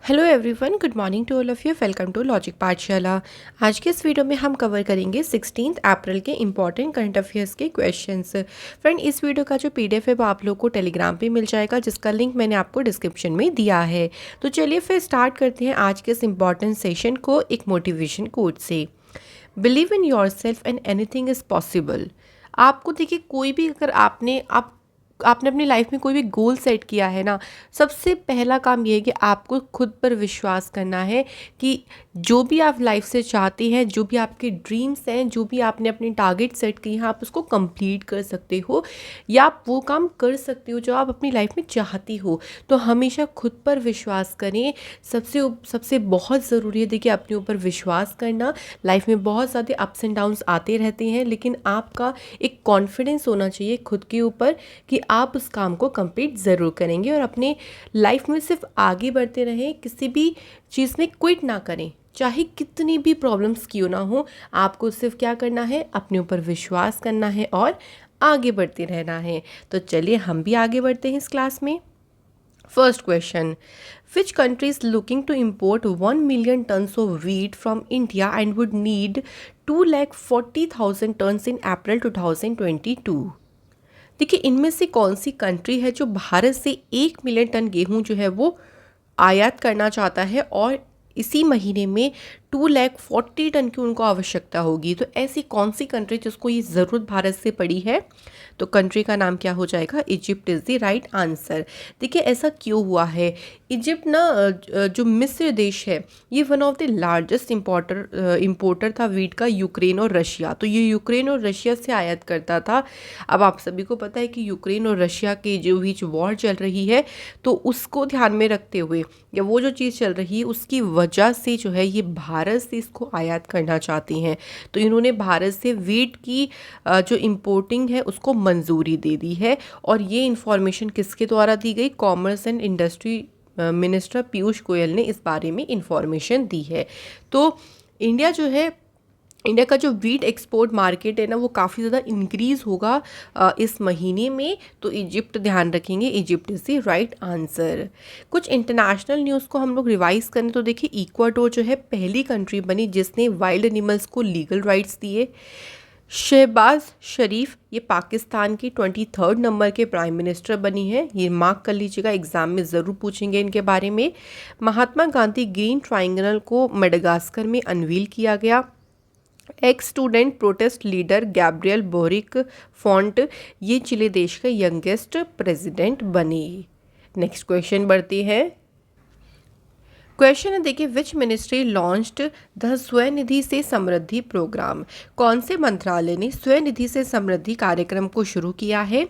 Hello everyone, good morning to all of you. Welcome to Logic Pathshala. आज के इस video में हम कवर करेंगे 16 अप्रैल के इंपॉर्टेंट करंट अफेयर्स के क्वेश्चंस। फ्रेंड, इस वीडियो का जो पीडीएफ है वो आप लोग को टेलीग्राम पे मिल जाएगा, जिसका लिंक मैंने आपको डिस्क्रिप्शन में दिया है। तो चलिए फिर स्टार्ट करते हैं आज के इस इंपॉर्टेंट सेशन को एक मोटिवेशन कोट से। Believe in your self and anything is possible. आपको देखिए, कोई भी अगर आपने अपनी लाइफ में कोई भी गोल सेट किया है ना, सबसे पहला काम ये है कि आपको खुद पर विश्वास करना है कि जो भी आप लाइफ से चाहते हैं, जो भी आपके ड्रीम्स हैं, जो भी आपने अपने टारगेट सेट किए हैं, आप उसको कंप्लीट कर सकते हो या आप वो काम कर सकते हो जो आप अपनी लाइफ में चाहती हो। तो हमेशा खुद पर विश्वास करें। सबसे सबसे बहुत ज़रूरी है देखिए अपने ऊपर विश्वास करना। लाइफ में बहुत ज़्यादा अप्स एंड डाउन्स आते रहते हैं, लेकिन आपका एक कॉन्फिडेंस होना चाहिए खुद के ऊपर कि आप उस काम को कंप्लीट ज़रूर करेंगे और अपने लाइफ में सिर्फ आगे बढ़ते रहें। किसी भी चीज़ में क्विट ना करें, चाहे कितनी भी प्रॉब्लम्स क्यों ना हो। आपको सिर्फ क्या करना है, अपने ऊपर विश्वास करना है और आगे बढ़ते रहना है। तो चलिए हम भी आगे बढ़ते हैं इस क्लास में। First question, which country is looking to import 1 million tons of wheat from India and would need 2,40,000 tons in April 2022? देखिए, इनमें से कौन सी कंट्री है जो भारत से 1 मिलियन टन गेहूं जो है वो आयात करना चाहता है और इसी महीने में 2,40,000 टन की उनको आवश्यकता होगी। तो ऐसी कौन सी कंट्री जिसको ये ज़रूरत भारत से पड़ी है? तो कंट्री का नाम क्या हो जाएगा? Egypt is the right answer. देखिए, ऐसा क्यों हुआ है? इजिप्ट ना जो मिस्र देश है, ये one of the largest importer था वीट का, यूक्रेन और रशिया। तो ये यूक्रेन और रशिया से आयात करता था। अब आप सभी को पता है कि यूक्रेन और रशिया के जो बीच वॉर चल रही है, तो उसको ध्यान में रखते हुए या वो जो चीज़ चल रही है उसकी वजह से जो है ये भारत से इसको आयात करना चाहती हैं। तो इन्होंने भारत से वीट की जो इम्पोर्टिंग है उसको मंजूरी दे दी है। और ये इन्फॉर्मेशन किसके द्वारा दी गई? Commerce and industry minister Piyush Goyal ने इस बारे में इंफॉर्मेशन दी है। तो इंडिया का जो वीट एक्सपोर्ट मार्केट है ना, वो काफ़ी ज़्यादा इंक्रीज़ होगा इस महीने में। तो इजिप्ट ध्यान रखेंगे, Egypt is the right answer. कुछ इंटरनेशनल न्यूज़ को हम लोग रिवाइज करें तो देखिए, इक्वाडोर जो है पहली कंट्री बनी जिसने वाइल्ड एनिमल्स को लीगल राइट्स दिए। शहबाज शरीफ ये पाकिस्तान की 23rd नंबर के प्राइम मिनिस्टर बनी है। ये मार्क कर लीजिएगा, एग्जाम में ज़रूर पूछेंगे इनके बारे में। महात्मा गांधी ग्रीन ट्रायंगल को मेडागास्कर में अनवील किया गया। X student protest leader Gabriel boric font ये चिली देश के यंगेस्ट प्रेसिडेंट बने। नेक्स्ट क्वेश्चन बढ़ते हैं। क्वेश्चन है देखिए, which ministry launched the Svanidhi से समृद्धि प्रोग्राम? कौन से मंत्रालय ने स्वनिधि से समृद्धि कार्यक्रम को शुरू किया है?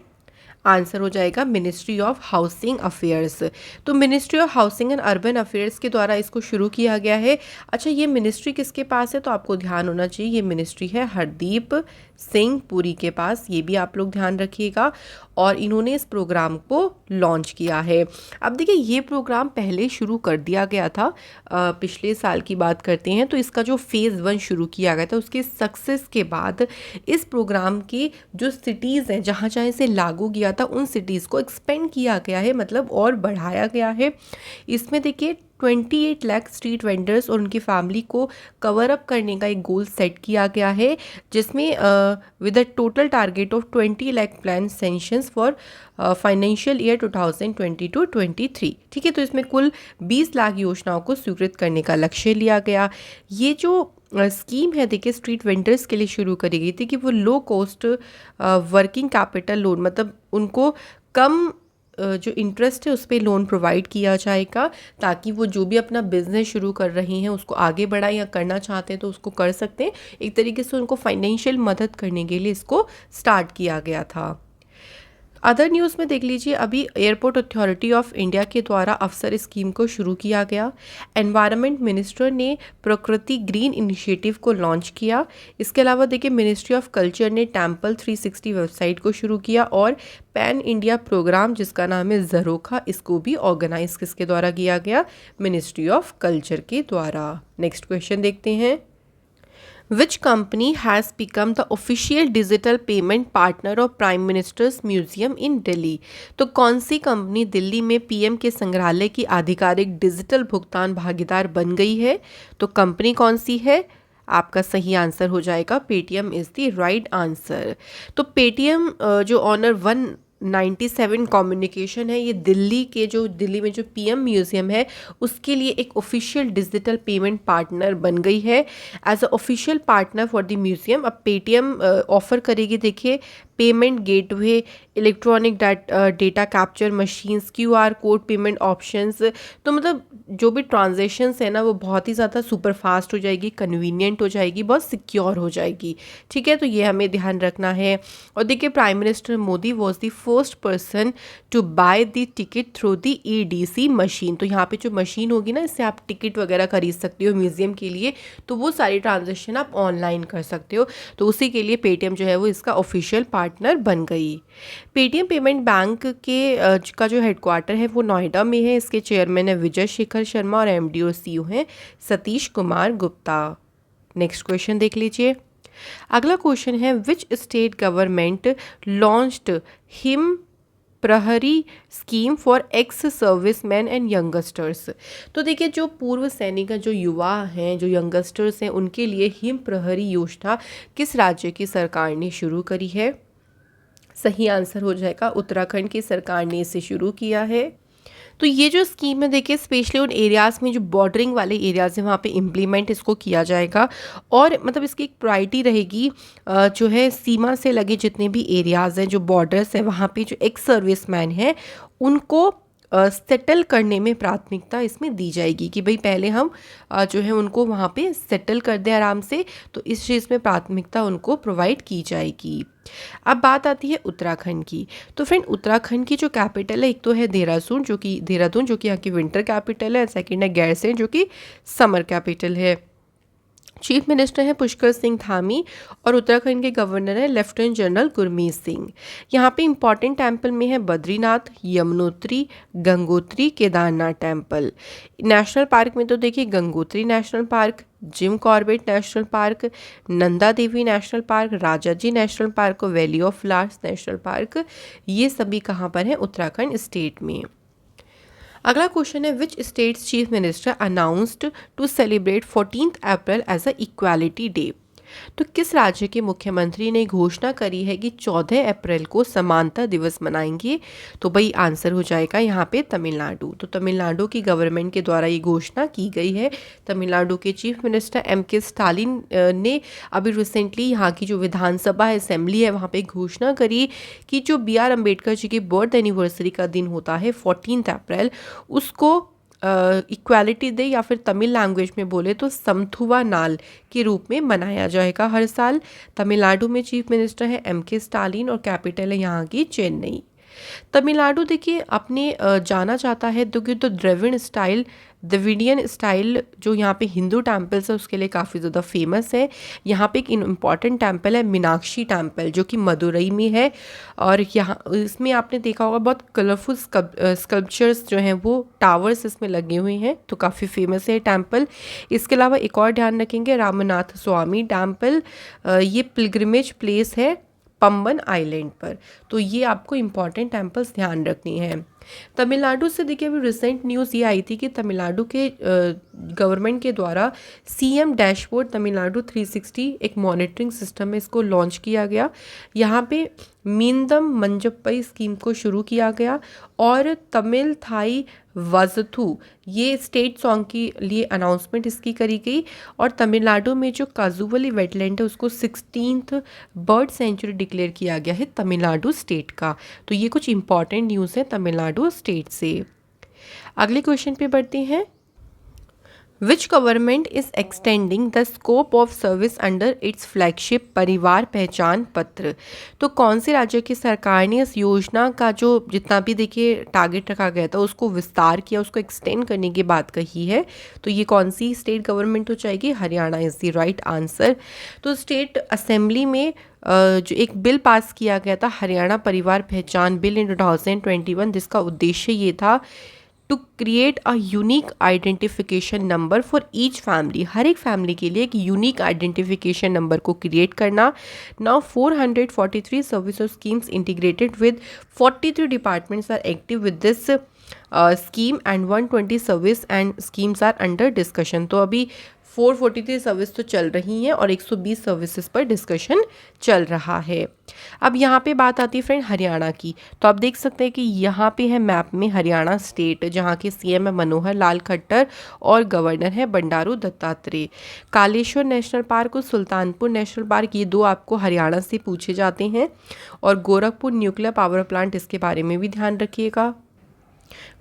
आंसर हो जाएगा मिनिस्ट्री ऑफ हाउसिंग अफेयर्स। तो ministry of housing and urban affairs के द्वारा इसको शुरू किया गया है। अच्छा, ये मिनिस्ट्री किसके पास है? तो आपको ध्यान होना चाहिए, ये मिनिस्ट्री है हरदीप सिंह पुरी के पास। ये भी आप लोग ध्यान रखिएगा। और इन्होंने इस प्रोग्राम को लॉन्च किया है। अब देखिए, ये प्रोग्राम पहले शुरू कर दिया गया था, पिछले साल की बात करते हैं तो इसका जो फेज़ 1 शुरू किया गया था, उसके सक्सेस के बाद इस प्रोग्राम की जो सिटीज़ हैं जहाँ जहाँ इसे लागू किया था, उन सिटीज़ को एक्सपेंड किया गया है, मतलब और बढ़ाया गया है। इसमें देखिए 28 लाख स्ट्रीट वेंडर्स और उनकी फैमिली को कवर अप करने का एक गोल सेट किया गया है, जिसमें with a total target of 20 lakh plan sanctions for financial year 2022-23। ठीक है, तो इसमें कुल 20 लाख योजनाओं को स्वीकृत करने का लक्ष्य लिया गया। ये जो स्कीम है देखिए, स्ट्रीट वेंडर्स के लिए शुरू करी गई थी कि वो low cost working capital loan, मतलब उनको कम जो इंटरेस्ट है उस पर लोन प्रोवाइड किया जाएगा, ताकि वो जो भी अपना बिजनेस शुरू कर रही हैं उसको आगे बढ़ाएं या करना चाहते हैं तो उसको कर सकते हैं। एक तरीके से उनको फाइनेंशियल मदद करने के लिए इसको स्टार्ट किया गया था। अदर न्यूज़ में देख लीजिए, अभी एयरपोर्ट अथॉरिटी ऑफ इंडिया के द्वारा अफसर स्कीम को शुरू किया गया। एनवायरनमेंट मिनिस्टर ने प्रकृति ग्रीन इनिशिएटिव को लॉन्च किया। इसके अलावा देखिए, मिनिस्ट्री ऑफ कल्चर ने टेम्पल 360 वेबसाइट को शुरू किया और पैन इंडिया प्रोग्राम जिसका नाम है ज़रोखा, इसको भी ऑर्गेनाइज किसके द्वारा किया गया? मिनिस्ट्री ऑफ कल्चर के द्वारा। नेक्स्ट क्वेश्चन देखते हैं। Which company has become the official digital payment partner of prime ministers museum in Delhi. तो कौन सी कंपनी दिल्ली में पीएम के संग्रहालय की आधिकारिक डिजिटल भुगतान भागीदार बन गई है? तो कंपनी कौन सी है? आपका सही आंसर हो जाएगा Paytm is the right answer. तो पेटीएम जो ऑनर 197 कम्युनिकेशन है, ये दिल्ली में जो पीएम म्यूजियम है उसके लिए एक ऑफिशियल डिजिटल पेमेंट पार्टनर बन गई है। As a official partner for the museum अब पेटीएम ऑफर करेगी, देखिए, payment gateway, electronic data capture machines, QR code payment options. तो मतलब जो भी ट्रांजेक्शन्स है ना वो बहुत ही ज़्यादा सुपर फास्ट हो जाएगी, कन्वीनियंट हो जाएगी, बहुत सिक्योर हो जाएगी। ठीक है, तो ये हमें ध्यान रखना है। और देखिए, prime minister Modi was the first person to buy the ticket through the EDC machine. तो यहाँ पे जो मशीन होगी ना, इससे आप टिकट वगैरह खरीद सकते हो म्यूजियम के लिए, तो वो सारी ट्रांजेक्शन आप ऑनलाइन कर सकते हो। तो उसी के लिए पेटीएम जो है वो इसका ऑफिशियल पार्टनर बन गई। पेटीएम पेमेंट बैंक का जो हेडक्वार्टर है वो नोएडा में है। इसके चेयरमैन है विजय शेखर शर्मा और एमडी और सीईओ हैं सतीश कुमार गुप्ता। नेक्स्ट क्वेश्चन देख लीजिए। अगला क्वेश्चन है, which state government launched Him Prahari scheme for ex serviceman and youngsters. तो देखिए, जो पूर्व सैनिक जो युवा हैं, जो यंगस्टर्स हैं, उनके लिए हिम प्रहरी योजना किस राज्य की सरकार ने शुरू करी है? सही आंसर हो जाएगा उत्तराखंड की सरकार ने इसे शुरू किया है। तो ये जो स्कीम है, देखिए, स्पेशली उन एरियाज़ में जो बॉर्डरिंग वाले एरियाज़ हैं वहाँ पे इम्प्लीमेंट इसको किया जाएगा। और मतलब इसकी एक प्रायोरिटी रहेगी जो है सीमा से लगे जितने भी एरियाज़ हैं, जो बॉर्डर्स हैं, वहाँ पे जो एक्स सर्विसमैन हैं उनको सेटल करने में प्राथमिकता इसमें दी जाएगी कि भाई पहले हम जो है उनको वहाँ पे सेटल कर दें आराम से। तो इस चीज़ में प्राथमिकता उनको प्रोवाइड की जाएगी। अब बात आती है उत्तराखंड की। तो फ्रेंड, उत्तराखंड की जो कैपिटल है, एक तो है देहरादून जो कि यहाँ की विंटर कैपिटल है, सेकंड है गैरसैंण जो कि समर कैपिटल है। चीफ मिनिस्टर हैं पुष्कर सिंह धामी और उत्तराखंड के गवर्नर हैं लेफ्टिनेंट जनरल गुरमीत सिंह। यहाँ पे इंपॉर्टेंट टेम्पल में है Badrinath, Yamunotri, Gangotri, Kedarnath temple. National park में तो देखिए Gangotri national park, Jim Corbett national park, Nanda Devi national park, Rajaji national park और valley of flowers national park, ये सभी कहाँ पर हैं? उत्तराखंड स्टेट में। अगला क्वेश्चन है, which state's chief minister announced to celebrate 14 April as a equality day. तो किस राज्य के मुख्यमंत्री ने घोषणा करी है कि 14 अप्रैल को समानता दिवस मनाएंगे? तो भाई आंसर हो जाएगा यहाँ पे तमिलनाडु। तो तमिलनाडु की गवर्नमेंट के द्वारा ये घोषणा की गई है। तमिलनाडु के चीफ मिनिस्टर एम.के. स्टालिन ने अभी रिसेंटली यहाँ की जो विधानसभा असेंबली है वहाँ पे घोषणा करी कि जो बी.आर. अम्बेडकर जी की बर्थ एनिवर्सरी का दिन होता है 14 अप्रैल, उसको इक्वालिटी डे या फिर तमिल लैंग्वेज में बोले तो समथुवा नाल के रूप में मनाया जाएगा हर साल। तमिलनाडु में चीफ मिनिस्टर है एम.के. स्टालिन और कैपिटल है यहाँ की चेन्नई। तमिलनाडु देखिए अपने जाना जाता है तो द्रविडियन स्टाइल जो यहाँ पे हिंदू टेम्पल्स है उसके लिए काफ़ी ज़्यादा फेमस है। यहाँ पे एक इम्पॉर्टेंट टेम्पल है मीनाक्षी टेम्पल जो कि मदुरई में है। और यहाँ इसमें आपने देखा होगा बहुत कलरफुल स्कल्पचर्स जो हैं वो टावर्स इसमें लगे हुए हैं, तो काफ़ी फेमस है टेम्पल। इसके अलावा एक और ध्यान रखेंगे, रामनाथ स्वामी टेम्पल, ये पिलग्रिमेज प्लेस है पंबन आइलैंड पर। तो ये आपको इम्पॉर्टेंट टेम्पल्स ध्यान रखनी है। तमिलनाडु से देखिए अभी रिसेंट न्यूज़ ये आई थी कि तमिलनाडु के गवर्नमेंट के द्वारा सीएम डैशबोर्ड तमिलनाडु 360 एक मॉनिटरिंग सिस्टम है, इसको लॉन्च किया गया। यहाँ पे मींदम मंजप्पई स्कीम को शुरू किया गया और तमिल थाई वजथू ये स्टेट सॉन्ग के लिए अनाउंसमेंट इसकी करी गई। और तमिलनाडु में जो काजुवली वेटलैंड है उसको 16th बर्ड सेंचुरी डिक्लेयर किया गया है तमिलनाडु स्टेट का। तो ये कुछ इंपॉर्टेंट न्यूज़ है तमिलनाडु स्टेट से। अगले क्वेश्चन पे बढ़ते हैं, which government is extending the scope of service under its flagship Parivar Pehchan पत्र। तो कौन से राज्य की सरकार ने इस योजना का जो जितना भी देखिए टारगेट रखा गया था उसको विस्तार किया, उसको एक्सटेंड करने की बात कही है? तो ये कौन सी स्टेट गवर्नमेंट हो जाएगी? Haryana is the right answer. तो स्टेट असेंबली में जो एक बिल पास किया गया था हरियाणा परिवार पहचान बिल इन 2021, जिसका उद्देश्य ये था to create a unique identification number for each family, हर एक फैमिली के लिए एक यूनिक आइडेंटिफिकेशन नंबर को क्रिएट करना। Now 443 service schemes integrated with 43 departments are active with this scheme and 120 service and schemes are under discussion. तो अभी 443 service तो चल रही हैं और 120 सर्विसेज पर डिस्कशन चल रहा है। अब यहाँ पे बात आती है फ्रेंड हरियाणा की। तो आप देख सकते हैं कि यहाँ पे है मैप में हरियाणा स्टेट, जहाँ के सीएम है मनोहर लाल खट्टर और गवर्नर है बंडारू दत्तात्रेय। कालेश्वर नेशनल पार्क और सुल्तानपुर नेशनल पार्क, ये दो आपको हरियाणा से पूछे जाते हैं। और गोरखपुर न्यूक्लियर पावर प्लांट, इसके बारे में भी ध्यान रखिएगा।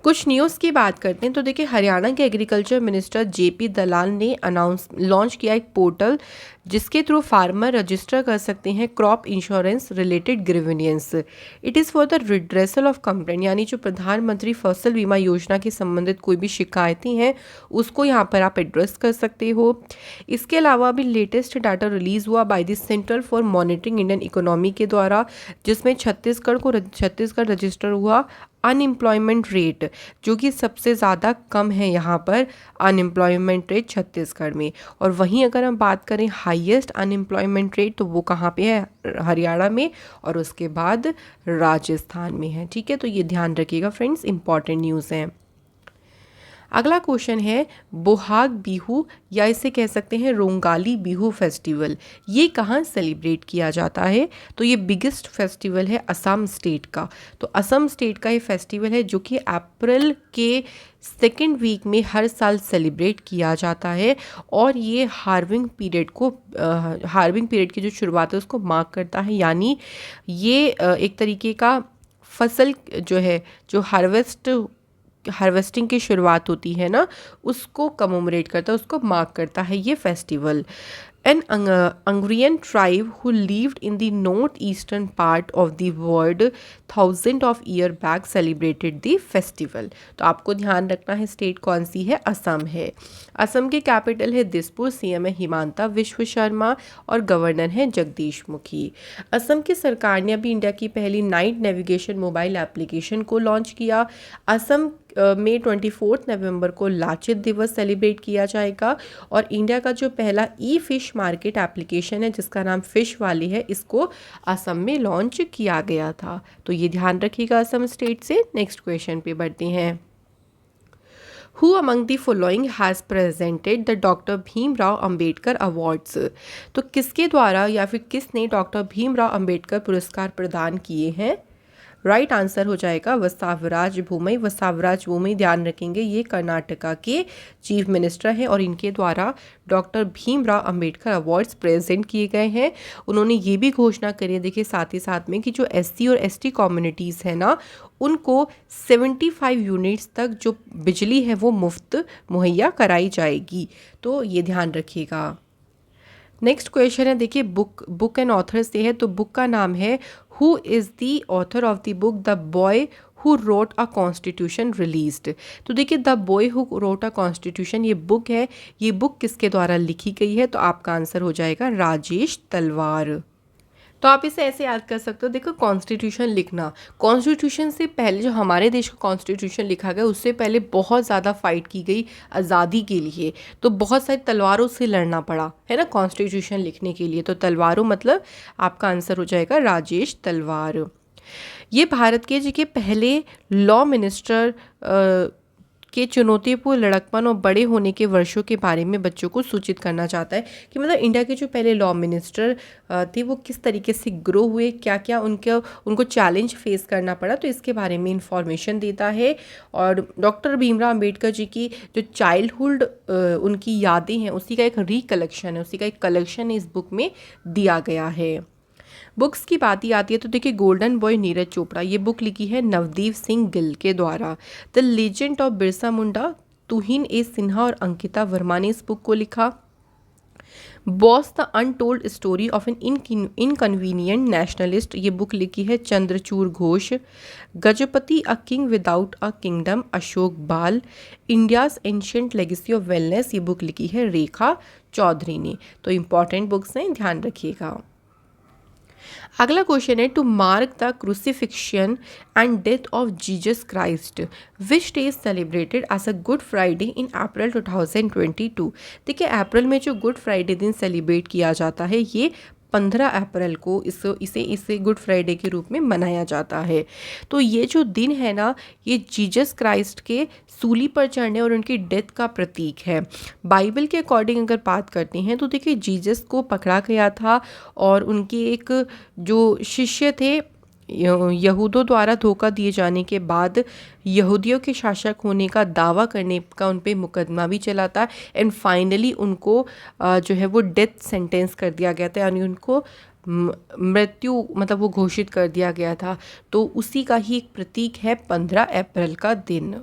कुछ न्यूज़ की बात करते हैं तो देखिए, हरियाणा के एग्रीकल्चर मिनिस्टर जेपी दलाल ने लॉन्च किया एक पोर्टल जिसके थ्रू फार्मर रजिस्टर कर सकते हैं crop insurance related grievances. It is for the redressal of complaint, यानी जो प्रधानमंत्री फसल बीमा योजना के संबंधित कोई भी शिकायतें हैं उसको यहाँ पर आप एड्रेस कर सकते हो। इसके अलावा अभी लेटेस्ट डाटा रिलीज़ हुआ by the central for monitoring Indian economy के द्वारा, जिसमें छत्तीसगढ़ रजिस्टर हुआ अनएम्प्लॉयमेंट रेट, जो कि सबसे ज़्यादा कम है यहाँ पर अनएम्प्लॉयमेंट रेट छत्तीसगढ़ में। और वहीं अगर हम बात करें हाईएस्ट अनएम्प्लॉयमेंट रेट, तो वो कहाँ पे है, हरियाणा में, और उसके बाद राजस्थान में है। ठीक है, तो ये ध्यान रखिएगा फ्रेंड्स, इंपॉर्टेंट न्यूज़ हैं। अगला क्वेश्चन है बोहाग बिहू, या इसे कह सकते हैं रोंगाली बिहू फेस्टिवल, ये कहाँ सेलिब्रेट किया जाता है? तो ये बिगेस्ट फेस्टिवल है असम स्टेट का। तो असम स्टेट का ये फेस्टिवल है जो कि अप्रैल के सेकेंड वीक में हर साल सेलिब्रेट किया जाता है। और ये हार्विंग पीरियड की जो शुरुआत है उसको मार्क करता है, यानी ये एक तरीके का फसल जो है, जो हार्वेस्टिंग की शुरुआत होती है ना, उसको कमोमरेट करता है, उसको मार्क करता है ये festival. An Angrian tribe who lived in the northeastern part of the world thousands of year back celebrated the festival। तो आपको ध्यान रखना है स्टेट कौन सी है, असम है। असम की कैपिटल है दिसपुर, सीएम है हिमांता विश्व शर्मा और गवर्नर है जगदीश मुखी। असम की सरकार ने अभी इंडिया की पहली नाइट नेविगेशन मोबाइल एप्लीकेशन को लॉन्च किया। असम में 24 नवंबर को लाचित दिवस सेलिब्रेट किया जाएगा। और इंडिया का जो पहला ई फिश मार्केट एप्लीकेशन है जिसका नाम फिश वाली है, इसको असम में लॉन्च किया गया था। तो ये ध्यान रखिएगा असम स्टेट से। नेक्स्ट क्वेश्चन पे बढ़ते हैं। Who among the following has presented the doctor Bhimrao Ambedkar awards? तो किसके द्वारा या फिर किसने डॉक्टर भीमराव अंबेडकर पुरस्कार प्रदान किए हैं? राइट आंसर हो जाएगा वसावराज भूमई। वसावराज भूमई, ध्यान रखेंगे, ये कर्नाटका के चीफ मिनिस्टर हैं और इनके द्वारा doctor Bhimrao Ambedkar awards present किए गए हैं। उन्होंने ये भी घोषणा करी है, देखिए साथ ही साथ में, कि जो एससी और एसटी कम्युनिटीज़ है ना, उनको 75 यूनिट्स तक जो बिजली है वो मुफ्त मुहैया कराई जाएगी। तो ये ध्यान रखिएगा। नेक्स्ट क्वेश्चन है, देखिए बुक एंड ऑथर से है। तो बुक का नाम है who is the author of the book the boy who wrote a constitution released. तो देखिए the boy who wrote a constitution ये बुक है, ये बुक किसके द्वारा लिखी गई है? तो आपका आंसर हो जाएगा राजेश तलवार। तो आप इसे ऐसे याद कर सकते हो, देखो कॉन्स्टिट्यूशन लिखना, कॉन्स्टिट्यूशन से पहले जो हमारे देश का कॉन्स्टिट्यूशन लिखा गया उससे पहले बहुत ज़्यादा फाइट की गई आज़ादी के लिए, तो बहुत सारी तलवारों से लड़ना पड़ा है ना कॉन्स्टिट्यूशन लिखने के लिए। तो तलवारों मतलब आपका आंसर हो जाएगा राजेश तलवार। ये भारत के जी के पहले लॉ मिनिस्टर के चुनौतीपूर्ण लड़कपन और बड़े होने के वर्षों के बारे में बच्चों को सूचित करना चाहता है, कि मतलब इंडिया के जो पहले लॉ मिनिस्टर थे वो किस तरीके से ग्रो हुए, क्या क्या उनको चैलेंज फेस करना पड़ा, तो इसके बारे में इंफॉर्मेशन देता है। और डॉक्टर भीमराव अंबेडकर जी की जो चाइल्डहुड उनकी यादें हैं उसी का एक रिकलेक्शन है, उसी का एक कलेक्शन इस बुक में दिया गया है। बुक्स की बात ही आती है तो देखिए गोल्डन बॉय नीरज चोपड़ा, ये बुक लिखी है नवदीप सिंह गिल के द्वारा। The legend of Birsa Munda, Tuhin A Sinha और अंकिता वर्मा ने इस बुक को लिखा। Bose the untold story of an inconvenient nationalist, ये बुक लिखी है Chandrachur Ghosh. Gajapati a king without a kingdom, Ashok Bal. India's ancient legacy of wellness, ये बुक लिखी है रेखा चौधरी ने। तो इम्पॉर्टेंट बुक्स हैं, ध्यान रखिएगा। अगला क्वेश्चन है, to mark the crucifixion and death of Jesus Christ which day is celebrated as a Good Friday in April 2022। देखिए अप्रैल में जो गुड फ्राइडे दिन सेलिब्रेट किया जाता है ये 15 अप्रैल को इसे गुड फ्राइडे के रूप में मनाया जाता है। तो ये जो दिन है ना, ये जीसस क्राइस्ट के सूली पर चढ़ने और उनकी डेथ का प्रतीक है। बाइबल के अकॉर्डिंग अगर बात करते हैं तो देखिए जीसस को पकड़ा गया था और उनके एक जो शिष्य थे यहूदों द्वारा धोखा दिए जाने के बाद यहूदियों के शासक होने का दावा करने का उन पे मुकदमा भी चला था एंड फाइनली उनको जो है वो डेथ सेंटेंस कर दिया गया था, यानी उनको मृत्यु मतलब वो घोषित कर दिया गया था। तो उसी का ही एक प्रतीक है 15 अप्रैल का दिन।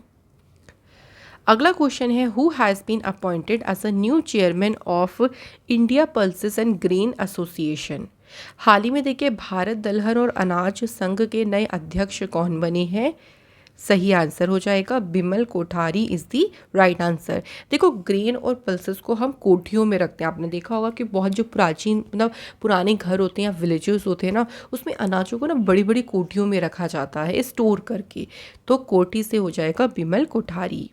अगला क्वेश्चन है, who has been appointed as a new chairman of India pulses and grain association. हाल ही में देखिए भारत दलहन और अनाज संघ के नए अध्यक्ष कौन बने हैं? सही आंसर हो जाएगा Bimal Kothari is the right answer. देखो ग्रेन और पल्सेस को हम कोठियों में रखते हैं। आपने देखा होगा कि बहुत जो प्राचीन मतलब पुराने घर होते हैं या विलेजेस होते हैं ना, उसमें अनाजों को ना बड़ी बड़ी कोठियों में रखा जाता है स्टोर करके। तो कोठी से हो जाएगा बिमल कोठारी।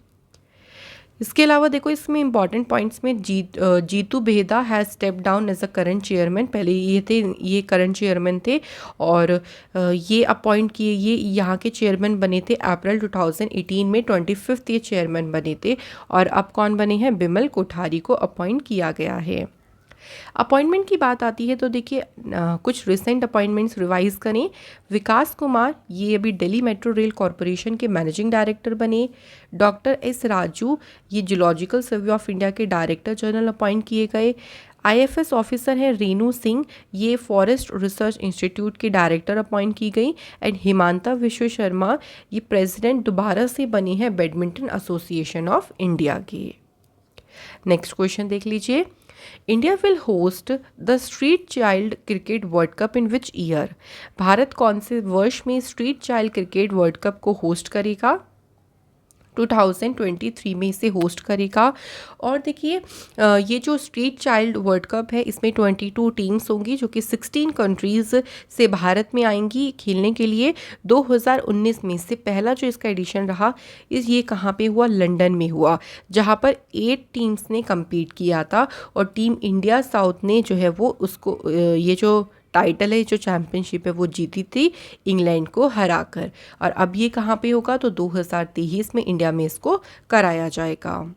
इसके अलावा देखो इसमें इंपॉर्टेंट पॉइंट्स में Jitu Behda has step down as a current chairman. पहले ये करंट चेयरमैन थे और ये अपॉइंट किए, ये यहाँ के चेयरमैन बने थे अप्रैल 2018 में 25th ये चेयरमैन बने थे। और अब कौन बने हैं? बिमल कोठारी को अपॉइंट किया गया है। अपॉइंटमेंट की बात आती है तो देखिए कुछ रिसेंट अपॉइंटमेंट्स रिवाइज करें। विकास कुमार ये अभी दिल्ली मेट्रो रेल कॉरपोरेशन के मैनेजिंग डायरेक्टर बने। डॉक्टर एस राजू ये जूलॉजिकल सर्वे ऑफ इंडिया के डायरेक्टर जनरल अपॉइंट किए गए। आईएफएस ऑफिसर हैं रेनू सिंह, ये फॉरेस्ट रिसर्च इंस्टीट्यूट के डायरेक्टर अपॉइंट की गई। एंड हिमांता विश्व शर्मा ये प्रेसिडेंट दोबारा से बनी है बैडमिंटन एसोसिएशन ऑफ इंडिया के। नेक्स्ट क्वेश्चन देख लीजिए, India will host the street child cricket world cup in which year. Bharat कौन से वर्ष में street child cricket world cup को होस्ट करेगा? 2023 में इसे होस्ट करेगा। और देखिए ये जो स्ट्रीट चाइल्ड वर्ल्ड कप है इसमें 22 टीम्स होंगी जो कि 16 कंट्रीज़ से भारत में आएंगी खेलने के लिए। 2019 में से पहला जो इसका एडिशन रहा ये कहाँ पे हुआ? लंदन में हुआ, जहाँ पर 8 टीम्स ने compete किया था और टीम इंडिया साउथ ने जो है वो उसको ये जो टाइटल है जो चैम्पियनशिप है वो जीती थी इंग्लैंड को हराकर। और अब ये कहाँ पे होगा? तो 2023 में इंडिया में इसको कराया जाएगा।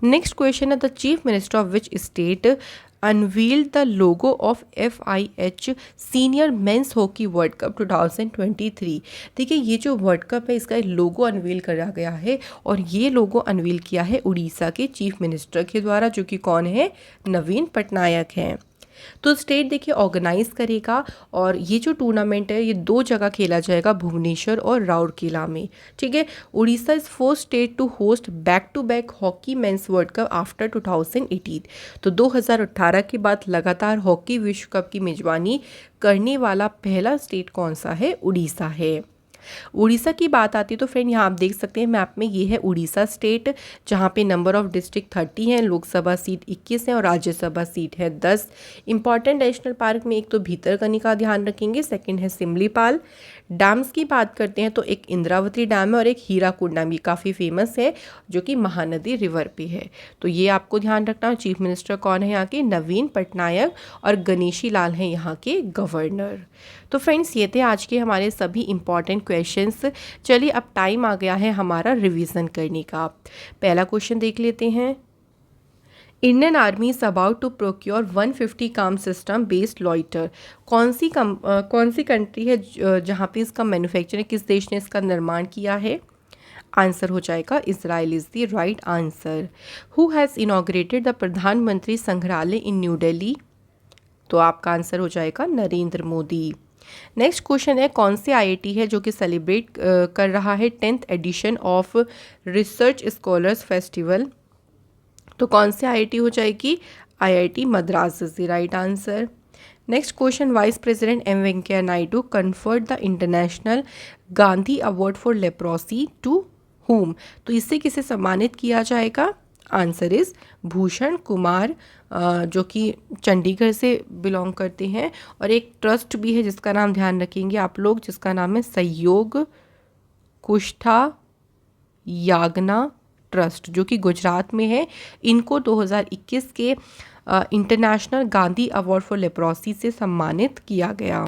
नेक्स्ट क्वेश्चन है, the chief minister of which state unveiled the logo of FIH senior men's hockey world cup 2023। देखिए ये जो वर्ल्ड कप है इसका लोगो अनवील करा गया है और ये लोगो अनवील किया है उड़ीसा के चीफ मिनिस्टर के द्वारा, जो कि कौन है? नवीन पटनायक हैं। तो स्टेट देखिए ऑर्गेनाइज करेगा और ये जो टूर्नामेंट है ये 2 जगह खेला जाएगा, भुवनेश्वर और राउरकेला में। ठीक है, Orissa is first state to host back to back hockey men's world cup after 2018। तो 2018 के बाद लगातार हॉकी विश्व कप की मेजबानी करने वाला पहला स्टेट कौन सा है? उड़ीसा है। उड़ीसा की बात आती है तो फ्रेंड यहाँ आप देख सकते हैं मैप में, ये है उड़ीसा स्टेट, जहाँ पे नंबर ऑफ डिस्ट्रिक्ट 30 हैं, लोकसभा सीट 21 है और राज्यसभा सीट है 10। इंपॉर्टेंट नेशनल पार्क में एक तो भीतरकनिका ध्यान रखेंगे, सेकंड है सिमलीपाल। डैम्स की बात करते हैं तो एक इंद्रावती डैम है और एक हीराकुंड डैम, ये काफ़ी फेमस है जो कि महानदी रिवर पे है। तो ये आपको ध्यान रखना। चीफ मिनिस्टर कौन है यहाँ के? नवीन पटनायक और गणेशी लाल हैं यहाँ के गवर्नर। तो फ्रेंड्स ये थे आज के हमारे सभी इंपॉर्टेंट क्वेश्चंस। चलिए अब टाइम आ गया है हमारा रिवीजन करने का। पहला क्वेश्चन देख लेते हैं, Indian army is about to procure 150 काम सिस्टम बेस्ड लॉइटर। कौन सी कंट्री है जहाँ पे इसका मैन्युफैक्चरिंग, किस देश ने इसका निर्माण किया है? आंसर हो जाएगा Israel is the right answer. Who has inaugurated the प्रधानमंत्री संग्रहालय इन न्यू दिल्ली? तो आपका आंसर हो जाएगा नरेंद्र मोदी। नेक्स्ट क्वेश्चन है, कौन से IIT है जो कि सेलिब्रेट कर रहा है 10th edition of research scholars festival? तो कौन से IIT हो जाएगी? IIT Madras is the right answer. Next question, vice president M Venkaiah Naidu conferred the international Gandhi award for leprosy to whom? तो इससे किसे सम्मानित किया जाएगा? आंसर इज़ भूषण कुमार, जो कि चंडीगढ़ से बिलोंग करते हैं। और एक ट्रस्ट भी है जिसका नाम ध्यान रखेंगे आप लोग, जिसका नाम है सहयोग कुष्ठा यागना ट्रस्ट, जो कि गुजरात में है। इनको 2021 के international Gandhi award for leprosy से सम्मानित किया गया।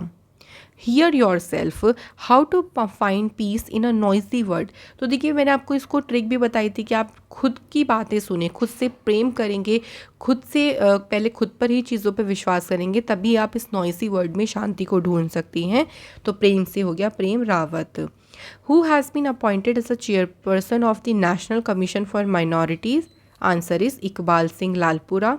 Hear yourself, how to find peace in a noisy world. तो देखिए मैंने आपको इसको ट्रिक भी बताई थी कि आप खुद की बातें सुने, खुद से प्रेम करेंगे, खुद से पहले खुद पर ही चीज़ों पे विश्वास करेंगे, तभी आप इस नॉइसी वर्ल्ड में शांति को ढूंढ सकती हैं। तो प्रेम से हो गया Prem Rawat. Who has been appointed as a chairperson of the national commission for minorities. Answer is Iqbal Singh Lalpura.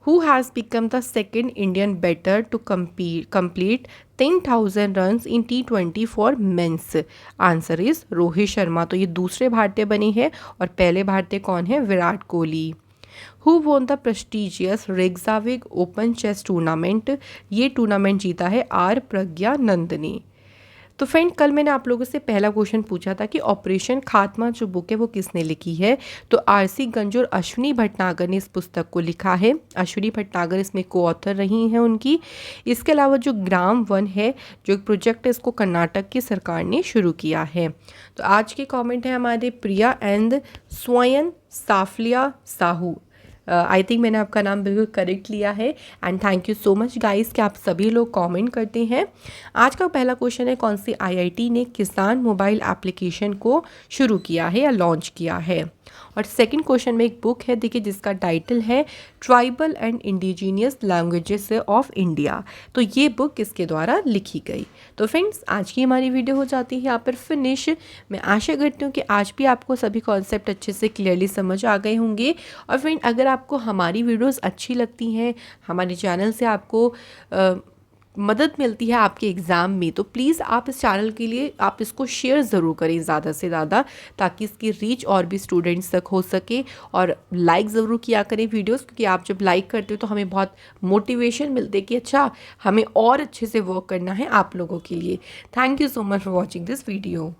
Who has become the second Indian batter to complete 10,000 runs in T20 for men's? Answer is Rohit Sharma. तो ये दूसरे भारतीय बने हैं और पहले भारतीय कौन है? Virat Kohli. Who won the prestigious Reykjavik Open Chess Tournament? ये टूर्नामेंट जीता है आर प्रज्ञानंद ने। तो फ्रेंड कल मैंने आप लोगों से पहला क्वेश्चन पूछा था कि ऑपरेशन खात्मा जो बुक है वो किसने लिखी है। तो आरसी गंज और अश्विनी भटनागर ने इस पुस्तक को लिखा है। अश्विनी भटनागर इसमें को ऑथर रही हैं उनकी। इसके अलावा जो ग्राम वन है, जो एक प्रोजेक्ट है, इसको कर्नाटक की सरकार ने शुरू किया है। तो आज के कॉमेंट है हमारे प्रिया एंड स्वयं साफलिया साहू। आई थिंक मैंने आपका नाम बिल्कुल करेक्ट लिया है। And thank you so much guys कि आप सभी लोग कमेंट करते हैं। आज का पहला क्वेश्चन है, कौन सी आईआईटी ने किसान मोबाइल एप्लीकेशन को शुरू किया है या लॉन्च किया है। और सेकंड क्वेश्चन में एक बुक है, देखिए, जिसका टाइटल है tribal and indigenous languages of India. तो ये बुक किसके द्वारा लिखी गई। तो फ्रेंड्स आज की हमारी वीडियो हो जाती है यहाँ पर फिनिश। मैं आशा करती हूँ कि आज भी आपको सभी कॉन्सेप्ट अच्छे से क्लियरली समझ आ गए होंगे। और फ्रेंड अगर आपको हमारी वीडियोज़ अच्छी लगती हैं, हमारे चैनल से आपको मदद मिलती है आपके एग्ज़ाम में, तो प्लीज़ आप इस चैनल के लिए आप इसको शेयर ज़रूर करें ज़्यादा से ज़्यादा, ताकि इसकी रीच और भी स्टूडेंट्स तक हो सके। और लाइक ज़रूर किया करें वीडियोस, क्योंकि आप जब लाइक करते हो तो हमें बहुत मोटिवेशन मिलती है कि अच्छा हमें और अच्छे से वर्क करना है आप लोगों के लिए। Thank you so much for watching this video.